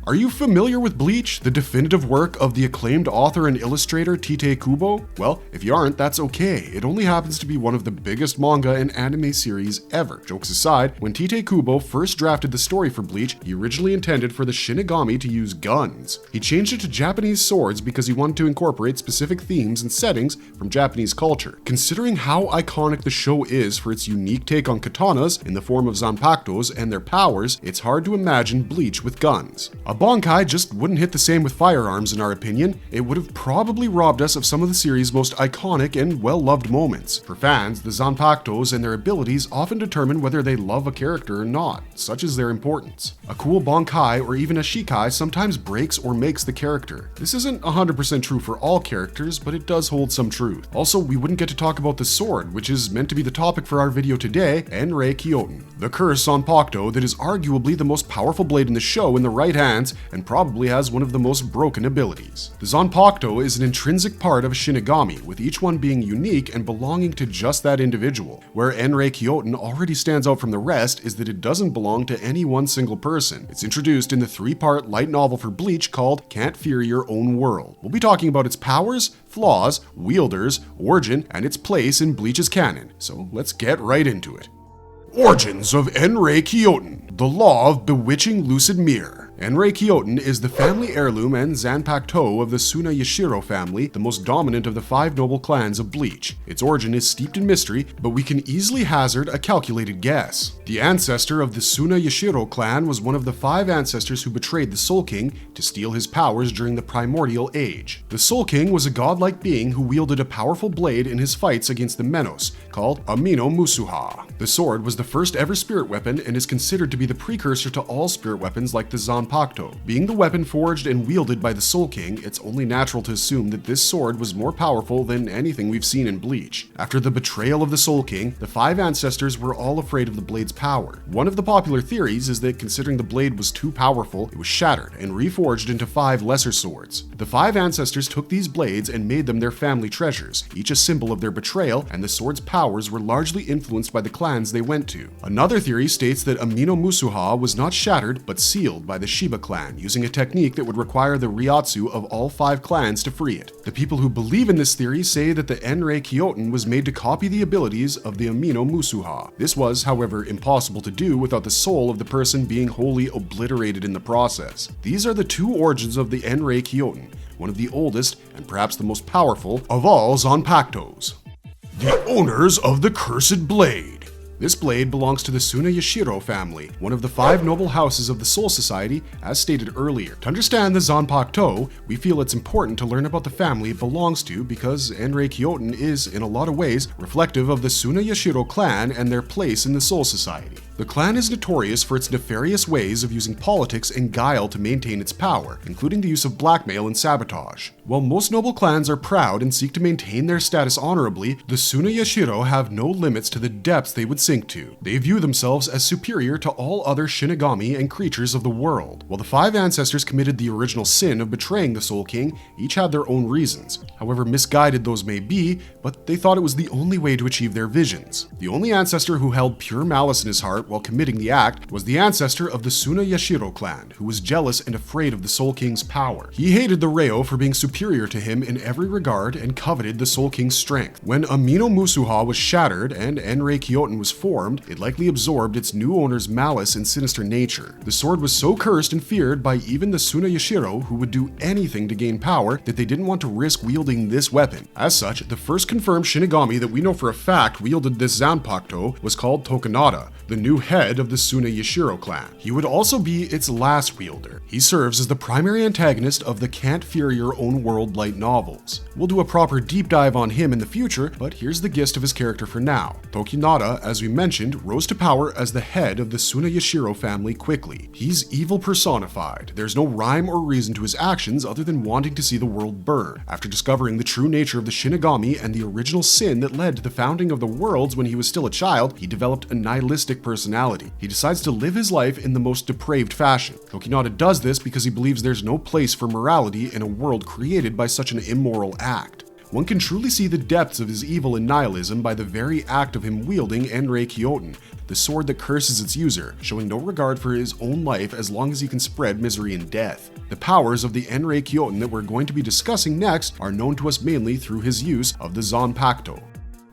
Are you familiar with Bleach, the definitive work of the acclaimed author and illustrator Tite Kubo? Well, if you aren't, that's okay. It only happens to be one of the biggest manga and anime series ever. Jokes aside, when Tite Kubo first drafted the story for Bleach, he originally intended for the Shinigami to use guns. He changed it to Japanese swords because he wanted to incorporate specific themes and settings from Japanese culture. Considering how iconic the show is for its unique take on katanas in the form of Zanpakutos and their powers, it's hard to imagine Bleach with guns. A Bankai just wouldn't hit the same with firearms in our opinion. It would have probably robbed us of some of the series' most iconic and well-loved moments. For fans, the Zanpakutos and their abilities often determine whether they love a character or not, such as their importance. A cool Bankai or even a Shikai sometimes breaks or makes the character. This isn't 100% true for all characters, but it does hold some truth. Also, we wouldn't get to talk about the sword, which is meant to be the topic for our video today, Enrakyoten, the cursed Zanpakuto that is arguably the most powerful blade in the show in the right hands and probably has one of the most broken abilities. The Zanpakuto is an intrinsic part of a Shinigami, with each one being unique and belonging to just that individual. Where Enrakyoten already stands out from the rest is that it doesn't belong to any one single person. It's introduced in the 3-part light novel for Bleach called Can't Fear Your Own World. We'll be talking about its powers, flaws, wielders, origin, and its place in Bleach's canon. So let's get right into it. Origins of Enrakyoten, the law of bewitching lucid mirror. Enrakyoten is the family heirloom and Zanpakuto of the Suna Yashiro family, the most dominant of the 5 noble clans of Bleach. Its origin is steeped in mystery, but we can easily hazard a calculated guess. The ancestor of the Suna Yashiro clan was one of the 5 ancestors who betrayed the Soul King to steal his powers during the Primordial Age. The Soul King was a godlike being who wielded a powerful blade in his fights against the Menos, called Amino Musuha. The sword was the first ever spirit weapon and is considered to be the precursor to all spirit weapons like the Zanpakuto. Being the weapon forged and wielded by the Soul King, it's only natural to assume that this sword was more powerful than anything we've seen in Bleach. After the betrayal of the Soul King, the 5 ancestors were all afraid of the blade's power. One of the popular theories is that considering the blade was too powerful, it was shattered and reforged into 5 lesser swords. The 5 ancestors took these blades and made them their family treasures, each a symbol of their betrayal, and the sword's powers were largely influenced by the clans they went to. Another theory states that Amino Musuha was not shattered, but sealed by the Shiba clan, using a technique that would require the Ryotsu of all 5 clans to free it. The people who believe in this theory say that the Enrakyoten was made to copy the abilities of the Amino Musuha. This was, however, impossible to do without the soul of the person being wholly obliterated in the process. These are the 2 origins of the Enrakyoten, one of the oldest and perhaps the most powerful of all Zanpakutos. The owners of the Cursed Blade. This blade belongs to the Suna Yashiro family, one of the 5 noble houses of the Soul Society, as stated earlier. To understand the Zanpakuto, we feel it's important to learn about the family it belongs to because Enrakyoten is, in a lot of ways, reflective of the Suna Yashiro clan and their place in the Soul Society. The clan is notorious for its nefarious ways of using politics and guile to maintain its power, including the use of blackmail and sabotage. While most noble clans are proud and seek to maintain their status honorably, the Suna Yashiro have no limits to the depths they would sink to. They view themselves as superior to all other Shinigami and creatures of the world. While the 5 ancestors committed the original sin of betraying the Soul King, each had their own reasons. However misguided those may be, but they thought it was the only way to achieve their visions. The only ancestor who held pure malice in his heart while committing the act was the ancestor of the Suna Yashiro clan, who was jealous and afraid of the Soul King's power. He hated the Reo for being superior to him in every regard and coveted the Soul King's strength. When Amino Musuha was shattered and Enrakyoten was formed, it likely absorbed its new owner's malice and sinister nature. The sword was so cursed and feared by even the Suna Yashiro, who would do anything to gain power, that they didn't want to risk wielding this weapon. As such, the first confirmed Shinigami that we know for a fact wielded this Zanpakuto was called Tokunada, the new head of the Suna Yashiro clan. He would also be its last wielder. He serves as the primary antagonist of the Can't Fear Your Own World light novels. We'll do a proper deep dive on him in the future, but here's the gist of his character for now. Tokunada, as we mentioned, rose to power as the head of the Suna Yashiro family quickly. He's evil personified. There's no rhyme or reason to his actions other than wanting to see the world burn. After discovering the true nature of the Shinigami and the original sin that led to the founding of the worlds when he was still a child, he developed a nihilistic personality. He decides to live his life in the most depraved fashion. Tokunada does this because he believes there's no place for morality in a world created by such an immoral act. One can truly see the depths of his evil and nihilism by the very act of him wielding Enrakyoten, the sword that curses its user, showing no regard for his own life as long as he can spread misery and death. The powers of the Enrakyoten that we're going to be discussing next are known to us mainly through his use of the Zanpakuto.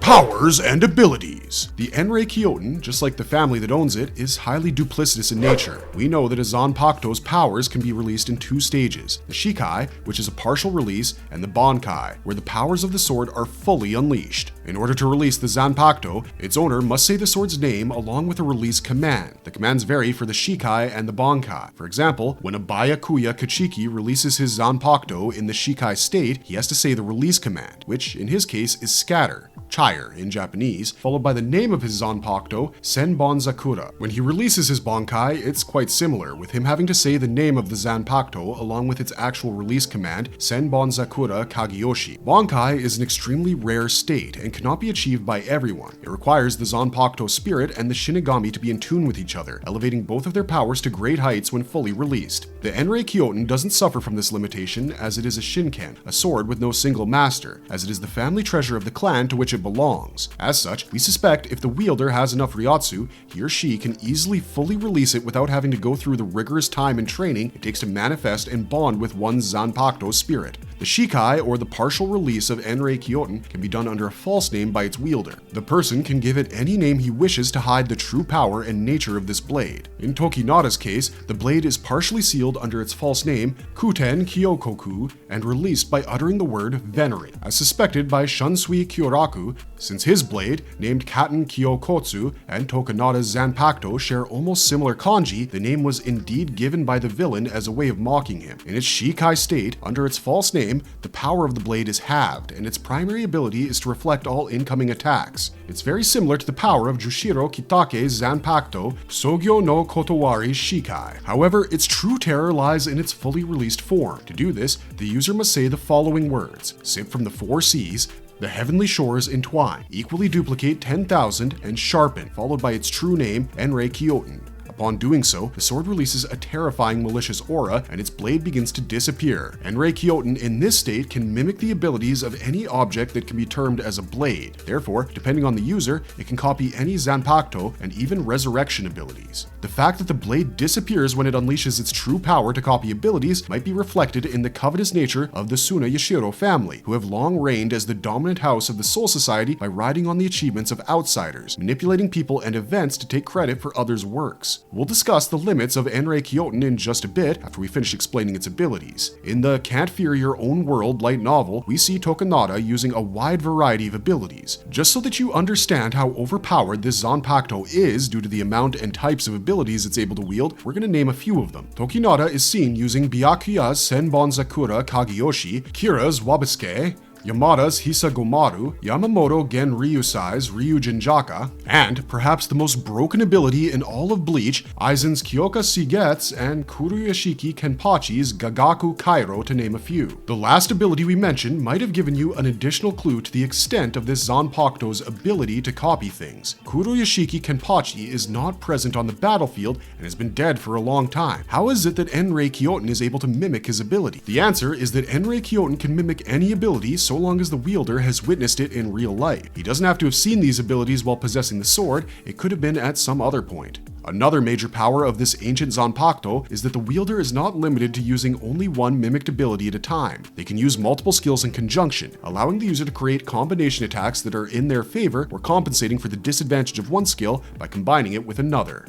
Powers and abilities. The Enrakyoten, just like the family that owns it, is highly duplicitous in nature. We know that a Zanpakuto's powers can be released in two stages: the Shikai, which is a partial release, and the Bankai, where the powers of the sword are fully unleashed. In order to release the Zanpakuto, its owner must say the sword's name along with a release command. The commands vary for the Shikai and the Bankai. For example, when a Byakuya Kachiki releases his Zanpakuto in the Shikai state, he has to say the release command, which in his case is scatter, Chire in Japanese, followed by the name of his Zanpakuto, Senbonzakura. When he releases his Bankai, it's quite similar, with him having to say the name of the Zanpakuto along with its actual release command, Senbonzakura Kageyoshi. Bankai is an extremely rare state and cannot be achieved by everyone. It requires the Zanpakuto spirit and the Shinigami to be in tune with each other, elevating both of their powers to great heights when fully released. The Enrakyoten doesn't suffer from this limitation, as it is a Shinken, a sword with no single master, as it is the family treasure of the clan to which it belongs. As such, we suspect if the wielder has enough Ryotsu, he or she can easily fully release it without having to go through the rigorous time and training it takes to manifest and bond with one's Zanpakuto spirit. The Shikai, or the partial release of Enrakyoten, can be done under a false name by its wielder. The person can give it any name he wishes to hide the true power and nature of this blade. In Tokinada's case, the blade is partially sealed under its false name, Kuten Kyokoku, and released by uttering the word venerate, as suspected by Shunsui Kyoraku, since his blade, named Katen Kyokotsu, and Tokinada's Zanpakuto share almost similar kanji. The name was indeed given by the villain as a way of mocking him. In its Shikai state, under its false name, the power of the blade is halved, and its primary ability is to reflect all incoming attacks. It's very similar to the power of Jushiro Kitake's Zanpakuto, Sogyo no Kotowari's Shikai. However, its true terror lies in its fully released form. To do this, the user must say the following words: sip from the 4 seas, the heavenly shores entwine, equally duplicate 10,000, and sharpen, followed by its true name, Enrakyoten. Upon doing so, the sword releases a terrifying malicious aura and its blade begins to disappear. Enrakyoten in this state can mimic the abilities of any object that can be termed as a blade. Therefore, depending on the user, it can copy any Zanpakuto and even resurrection abilities. The fact that the blade disappears when it unleashes its true power to copy abilities might be reflected in the covetous nature of the Suna Yashiro family, who have long reigned as the dominant house of the Soul Society by riding on the achievements of outsiders, manipulating people and events to take credit for others' works. We'll discuss the limits of Enrakyoten in just a bit after we finish explaining its abilities. In the Can't Fear Your Own World light novel, we see Tokinada using a wide variety of abilities. Just so that you understand how overpowered this Zanpakuto is due to the amount and types of abilities it's able to wield, we're going to name a few of them. Tokinada is seen using Byakuya's Senbonzakura Kageyoshi, Kira's Wabisuke, Yamada's Hisagomaru, Yamamoto Gen Ryusai's Ryujinjaka, and perhaps the most broken ability in all of Bleach, Aizen's Kyoka Shigetsu and Kuruyashiki Kenpachi's Gagaku Kairo, to name a few. The last ability we mentioned might have given you an additional clue to the extent of this Zanpakuto's ability to copy things. Kuruyashiki Kenpachi is not present on the battlefield and has been dead for a long time. How is it that Enrakyoten is able to mimic his ability? The answer is that Enrakyoten can mimic any ability so long as the wielder has witnessed it in real life. He doesn't have to have seen these abilities while possessing the sword, it could have been at some other point. Another major power of this ancient Zanpakuto is that the wielder is not limited to using only one mimicked ability at a time. They can use multiple skills in conjunction, allowing the user to create combination attacks that are in their favor or compensating for the disadvantage of one skill by combining it with another.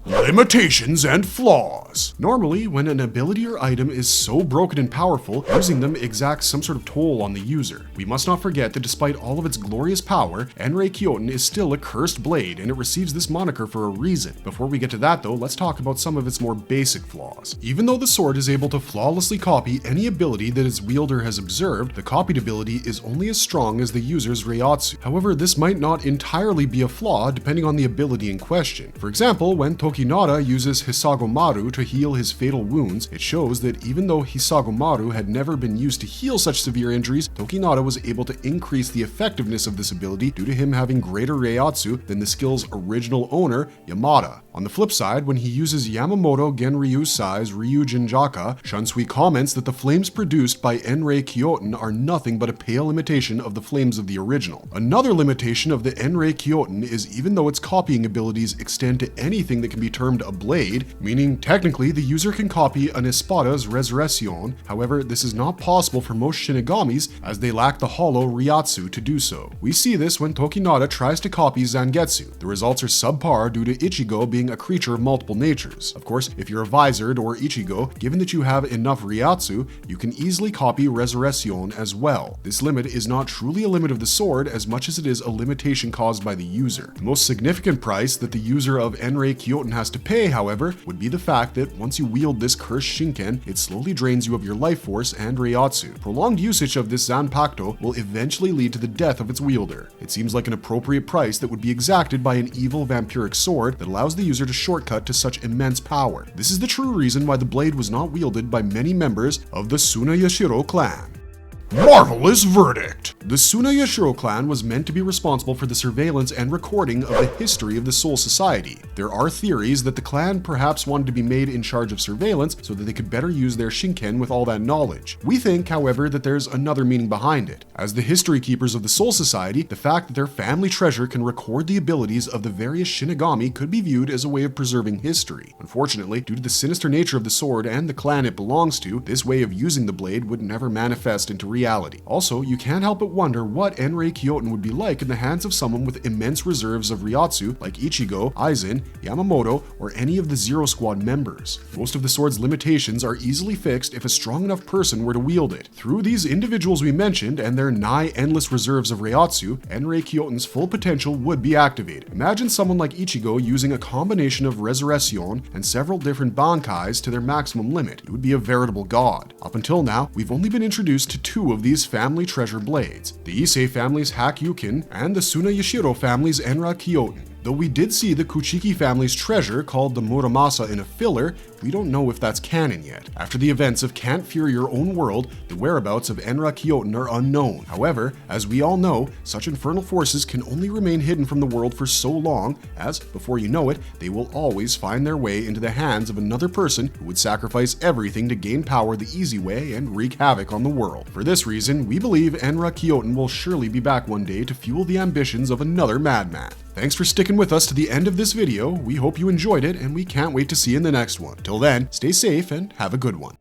Limitations and flaws. Normally, when an ability or item is so broken and powerful, using them exacts some sort of toll on the user. We must not forget that despite all of its glorious power, Enrakyoten is still a cursed blade, and it receives this moniker for a reason. Before we get to that though, let's talk about some of its more basic flaws. Even though the sword is able to flawlessly copy any ability that its wielder has observed, the copied ability is only as strong as the user's Ryotsu. However, this might not entirely be a flaw depending on the ability in question. For example, when Tokinada uses Hisagomaru to heal his fatal wounds, it shows that even though Hisagomaru had never been used to heal such severe injuries, Tokinada was able to increase the effectiveness of this ability due to him having greater Reiatsu than the skill's original owner, Yamada. On the flip side, when he uses Yamamoto Genryu Sai's Ryu Jinjaka, Shunsui comments that the flames produced by Enrakyoten are nothing but a pale imitation of the flames of the original. Another limitation of the Enrakyoten is even though its copying abilities extend to anything that can be termed a blade, meaning technically the user can copy an Espada's Resurrection, however this is not possible for most Shinigamis as they lack the hollow Reiatsu to do so. We see this when Tokinada tries to copy Zangetsu. The results are subpar due to Ichigo being a creature of multiple natures. Of course, if you're a Visored or Ichigo, given that you have enough Reiatsu, you can easily copy Resurrection as well. This limit is not truly a limit of the sword as much as it is a limitation caused by the user. The most significant price that the user of Enrakyoten has to pay, however, would be the fact that once you wield this cursed Shinken, it slowly drains you of your life force and Reiatsu. Prolonged usage of this Zanpakuto will eventually lead to the death of its wielder. It seems like an appropriate price that would be exacted by an evil vampiric sword that allows the user to shortcut to such immense power. This is the true reason why the blade was not wielded by many members of the Tsunayashiro clan. Marvelous verdict! The Tsunayashiro clan was meant to be responsible for the surveillance and recording of the history of the Soul Society. There are theories that the clan perhaps wanted to be made in charge of surveillance so that they could better use their Shinken with all that knowledge. We think, however, that there's another meaning behind it. As the history keepers of the Soul Society, the fact that their family treasure can record the abilities of the various Shinigami could be viewed as a way of preserving history. Unfortunately, due to the sinister nature of the sword and the clan it belongs to, this way of using the blade would never manifest into reality. Also, you can't help but wonder what Enrakyoten would be like in the hands of someone with immense reserves of Reiatsu like Ichigo, Aizen, Yamamoto, or any of the Zero Squad members. Most of the sword's limitations are easily fixed if a strong enough person were to wield it. Through these individuals we mentioned and their nigh endless reserves of Reiatsu, Enrakyoten's full potential would be activated. Imagine someone like Ichigo using a combination of Resurrection and several different Bankais to their maximum limit. It would be a veritable god. Up until now, we've only been introduced to two of these family treasure blades, the Issei family's Hakyuken and the Tsunayashiro family's Enrakyoten. Though we did see the Kuchiki family's treasure called the Muramasa in a filler, we don't know if that's canon yet. After the events of Can't Fear Your Own World, the whereabouts of Enrakyoten are unknown. However, as we all know, such infernal forces can only remain hidden from the world for so long, as, before you know it, they will always find their way into the hands of another person who would sacrifice everything to gain power the easy way and wreak havoc on the world. For this reason, we believe Enrakyoten will surely be back one day to fuel the ambitions of another madman. Thanks for sticking with us to the end of this video. We hope you enjoyed it, and we can't wait to see you in the next one. Till then, stay safe and have a good one.